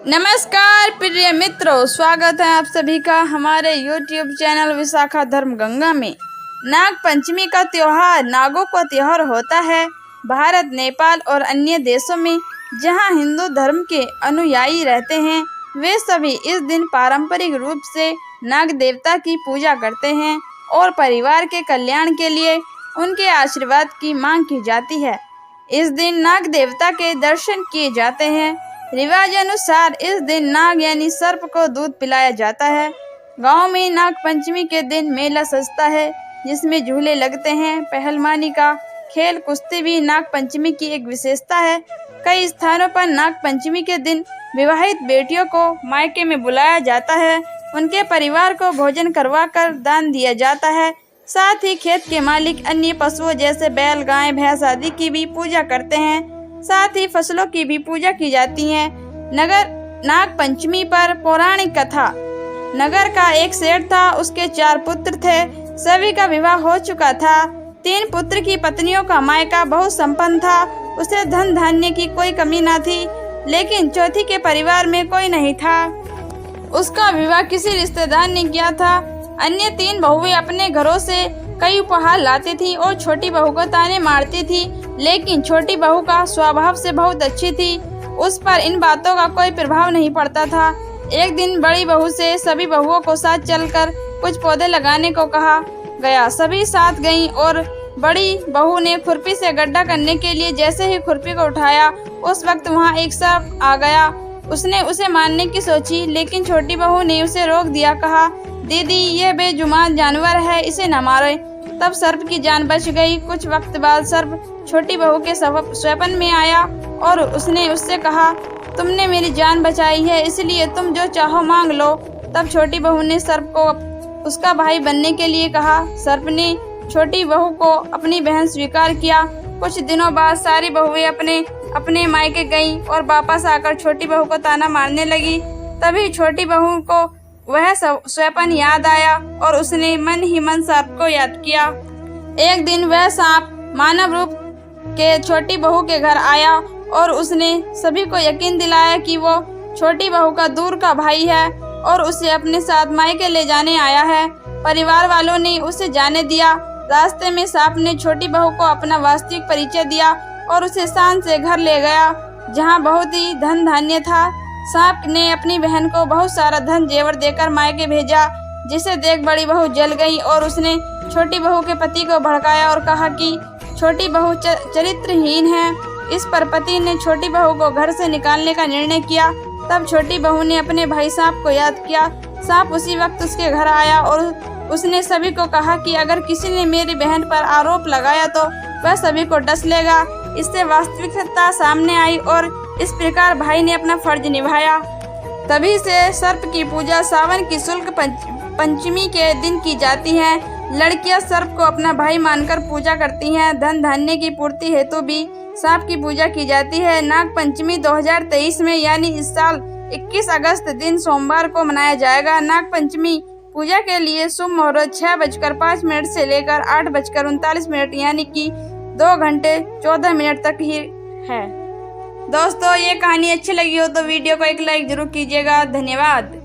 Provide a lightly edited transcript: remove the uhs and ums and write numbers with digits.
नमस्कार प्रिय मित्रों, स्वागत है आप सभी का हमारे YouTube चैनल विशाखा धर्म गंगा में। नाग पंचमी का त्योहार नागों का त्योहार होता है। भारत, नेपाल और अन्य देशों में जहां हिंदू धर्म के अनुयायी रहते हैं, वे सभी इस दिन पारंपरिक रूप से नाग देवता की पूजा करते हैं और परिवार के कल्याण के लिए उनके आशीर्वाद की मांग की जाती है। इस दिन नाग देवता के दर्शन किए जाते हैं। रिवाज अनुसार इस दिन नाग यानी सर्प को दूध पिलाया जाता है। गांव में नाग पंचमी के दिन मेला सजता है, जिसमें झूले लगते हैं। पहलवानी का खेल, कुश्ती भी नाग पंचमी की एक विशेषता है। कई स्थानों पर नाग पंचमी के दिन विवाहित बेटियों को मायके में बुलाया जाता है। उनके परिवार को भोजन करवाकर दान दिया जाता है। साथ ही खेत के मालिक अन्य पशुओं जैसे बैल, गाय, भैंस आदि की भी पूजा करते हैं। साथ ही फसलों की भी पूजा की जाती है। नाग पंचमी पर पौराणिक कथा। नगर का एक सेठ था, उसके 4 पुत्र थे। सभी का विवाह हो चुका था। 3 पुत्र की पत्नियों का मायका बहुत संपन्न था। उसे धन धान्य की कोई कमी न थी, लेकिन चौथी के परिवार में कोई नहीं था। उसका विवाह किसी रिश्तेदार ने किया था। अन्य 3 बहुएं अपने घरों से कई उपहार लाती थी और छोटी बहू को ताने मारती थी, लेकिन छोटी बहू का स्वभाव से बहुत अच्छी थी। उस पर इन बातों का कोई प्रभाव नहीं पड़ता था। एक दिन बड़ी बहू से सभी बहुओं को साथ चलकर कुछ पौधे लगाने को कहा गया। सभी साथ गईं और बड़ी बहू ने खुरपी से गड्ढा करने के लिए जैसे ही खुरपी को उठाया, उस वक्त वहां एक सर्प आ गया। उसने उसे मारने की सोची, लेकिन छोटी बहू ने उसे रोक दिया। कहा, दीदी, ये बेजुबान जानवर है, इसे न मारो। तब सर्प की जान बच गई। कुछ वक्त बाद सर्प छोटी बहू के स्वप्न में आया और उसने उससे कहा, तुमने मेरी जान बचाई है, इसलिए तुम जो चाहो मांग लो। तब छोटी बहू ने सर्प को उसका भाई बनने के लिए कहा। सर्प ने छोटी बहू को अपनी बहन स्वीकार किया। कुछ दिनों बाद सारी बहुएं अपने मायके गईं और वापस आकर छोटी बहू को ताना मारने लगी। तभी छोटी बहू को वह स्वप्न याद आया और उसने मन ही मन सर्प को याद किया। एक दिन वह सांप मानव रूप के छोटी बहू के घर आया और उसने सभी को यकीन दिलाया कि वो छोटी बहू का दूर का भाई है और उसे अपने साथ मायके ले जाने आया है। परिवार वालों ने उसे जाने दिया। रास्ते में सांप ने छोटी बहू को अपना वास्तविक परिचय दिया और उसे शान से घर ले गया, जहाँ बहुत ही धन धान्य था। सांप ने अपनी बहन को बहुत सारा धन जेवर देकर मायके भेजा, जिसे देख बड़ी बहू जल गई और उसने छोटी बहू के पति को भड़काया और कहा कि छोटी बहू चरित्रहीन है। इस पर पति ने छोटी बहू को घर से निकालने का निर्णय किया। तब छोटी बहू ने अपने भाई सांप को याद किया। सांप उसी वक्त उसके घर आया और उसने सभी को कहा कि अगर किसी ने मेरी बहन पर आरोप लगाया तो वह सभी को डस लेगा। इससे वास्तविकता सामने आई और इस प्रकार भाई ने अपना फर्ज निभाया। तभी से सर्प की पूजा सावन की शुक्ल पंचमी के दिन की जाती है। लड़कियां सर्प को अपना भाई मानकर पूजा करती हैं। धन धान्य की पूर्ति हेतु भी सांप की पूजा की जाती है। नाग पंचमी 2023 में यानी इस साल 21 अगस्त दिन सोमवार को मनाया जाएगा। नाग पंचमी पूजा के लिए शुभ मुहूर्त 6:05 से लेकर 8:39 यानी कि 2 घंटे 14 मिनट तक ही है। दोस्तों, ये कहानी अच्छी लगी हो तो वीडियो को एक लाइक जरूर कीजिएगा। धन्यवाद।